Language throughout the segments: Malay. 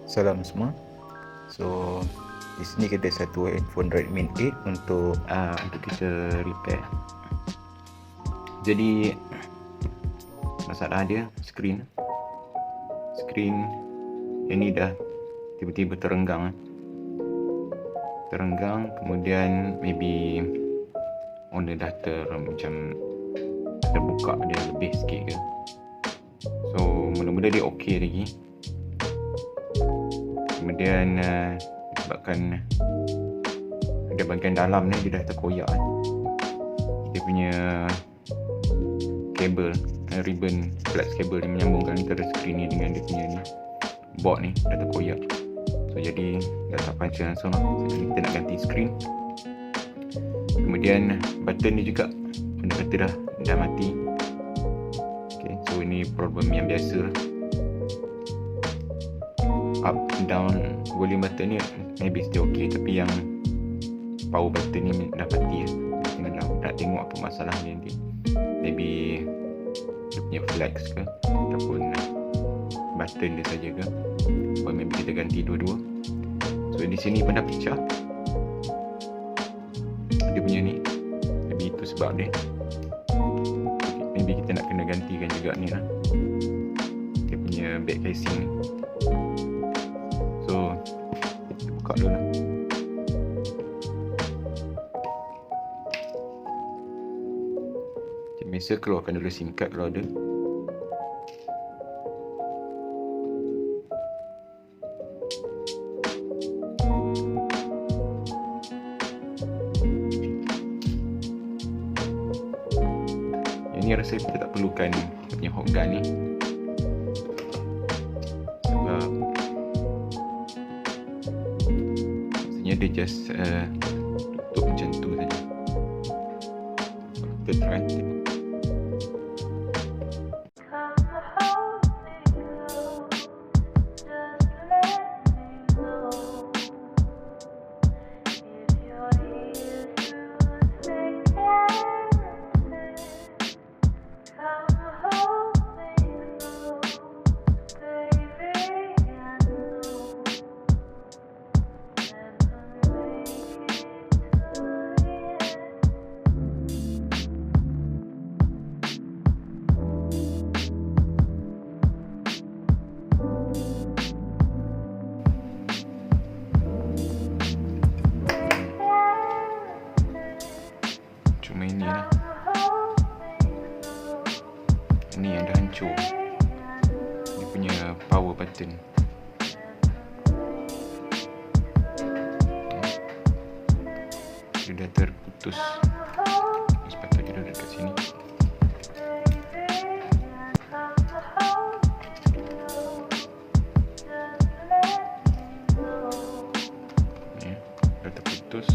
Salam semua. So di sini kita satu handphone Redmi 8 untuk kita repair. Jadi masalah dia screen yang ni dah tiba-tiba terenggang, kemudian maybe owner dah macam terbuka dia lebih sikit ke. So mula-mula dia okey lagi, kemudian sebabkan ada bahagian dalam ni dia dah terkoyak, dia punya kabel, ribbon flex kabel yang menyambungkan antara skrin ni dengan dia punya ni board ni dah terkoyak. So jadi dah tak pancing langsung lah. So, kita nak ganti skrin. Kemudian button ni juga benda kata dah mati. Okay, so ini problem yang biasa. Up down volume button ni maybe still okay, tapi yang power button ni dah mati lah. Nak tengok apa masalah dia nanti. Maybe dia punya flex ke ataupun button dia saja ke, atau maybe kita ganti dua-dua. So di sini pun dah pecah dia punya ni, maybe itu sebab dia. Maybe kita nak kena gantikan juga ni lah, dia punya back casing ni. So kita buka dulu lah. Biasa keluarkan dulu SIM card kalau ada. Yang ni rasa kita tak perlukan kita punya hot gun ni, sebab maksudnya dia just tutup macam tu saja. Kita try tengok. Cuma ini lah, ini yang dah hancur, dia punya power button. Dia dah terputus, sepatutnya dia dekat sini. Dah terputus.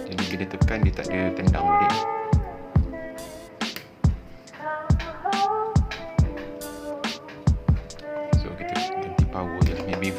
Jadi bila tekan dia tak ada tendang balik. So kita ganti power je, maybe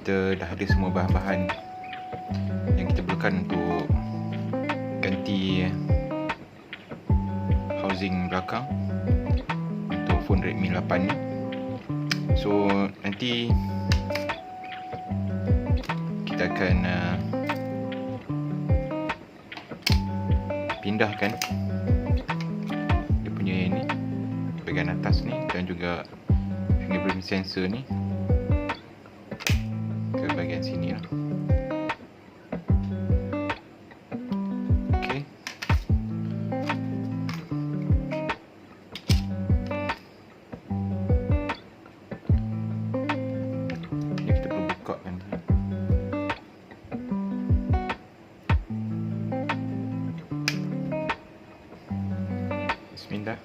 kita dah ada semua bahan-bahan yang kita perlukan untuk ganti housing belakang untuk phone Redmi 8 ni. So nanti kita akan pindahkan dia punya ni bahagian atas ni dan juga fingerprint sensor ni ke bahagian sini lah. Okay. Ni kita perlu buka nanti. Bismillah.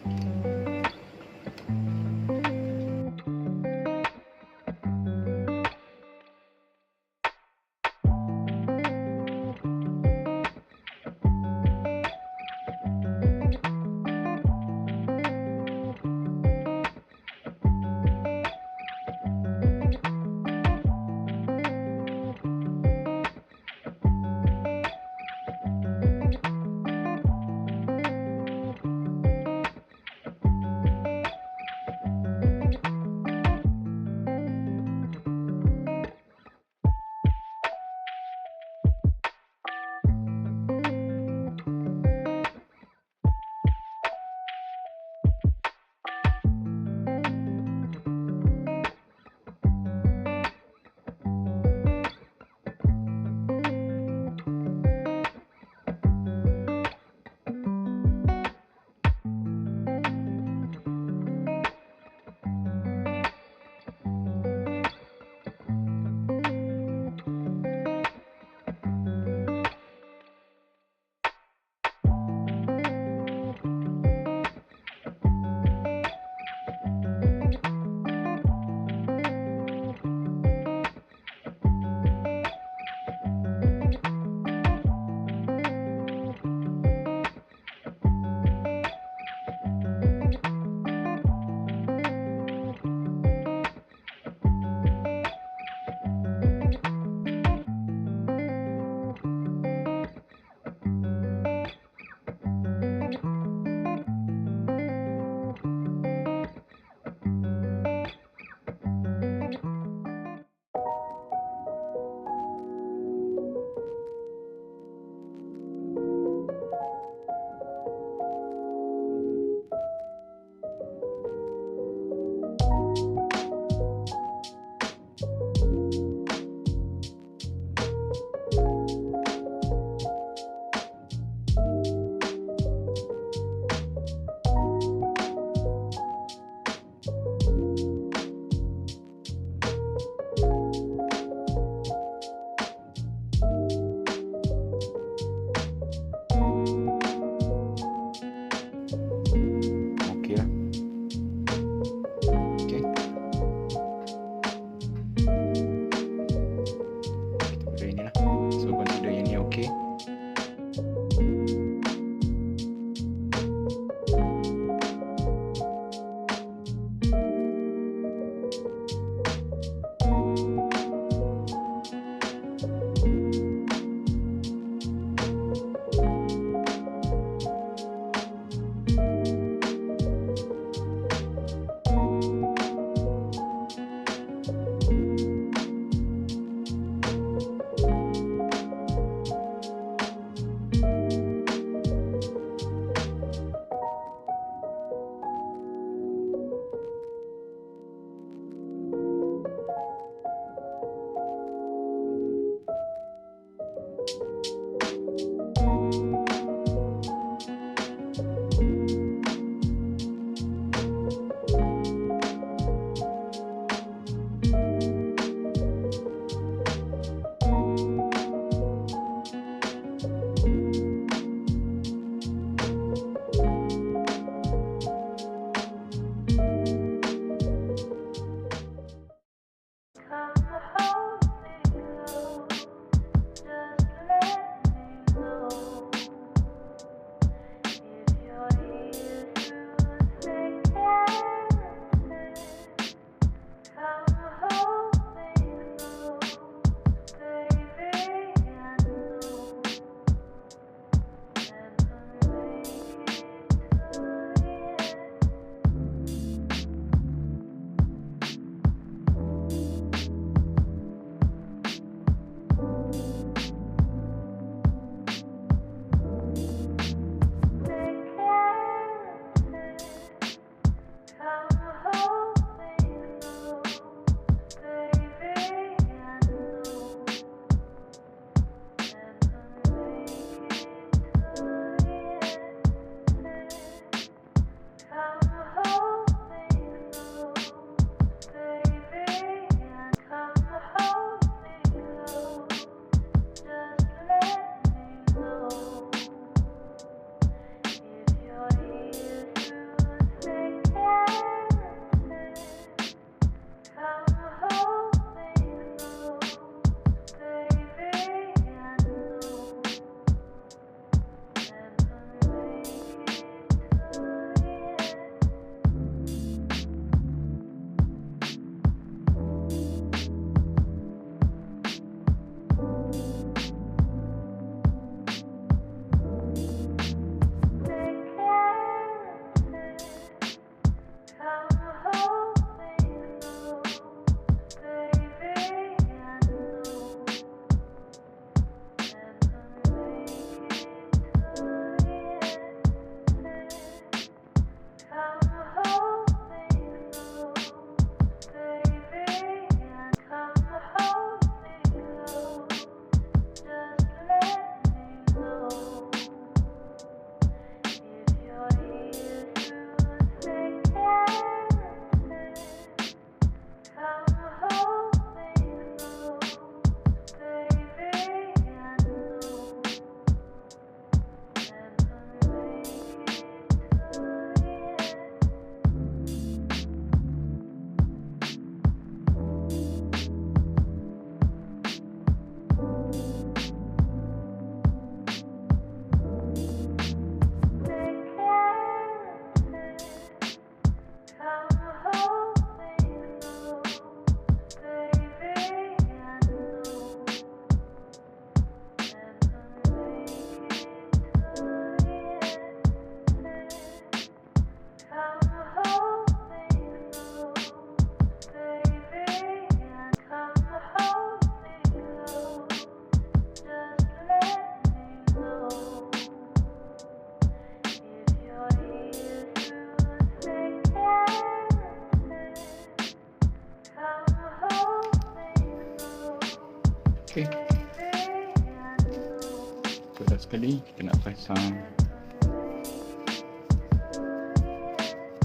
Berat sekali kita nak pasang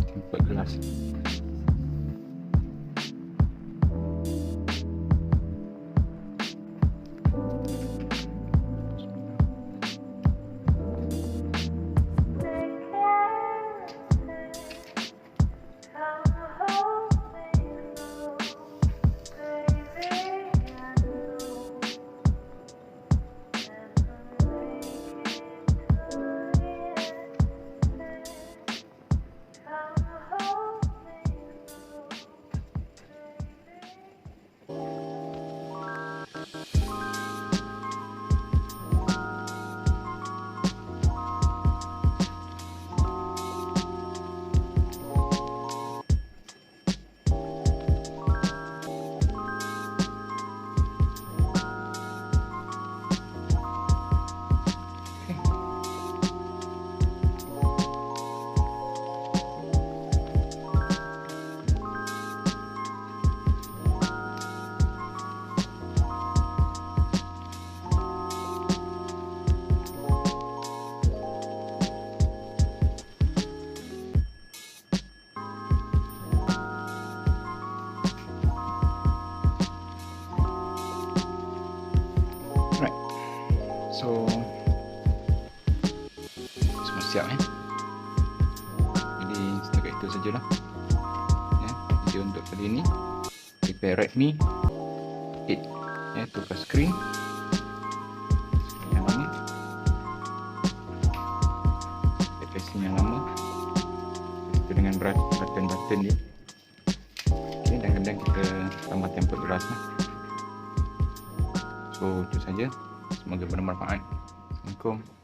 tempat gelas. So semua siap jadi setakat itu sajalah video untuk kali ini. Repair Redmi 8 tukar skrin yang lama, casing yang lama itu dengan button dia. Okay, dan kadang kita tambah tempered glass so itu saja. Semoga bermanfaat. Assalamualaikum.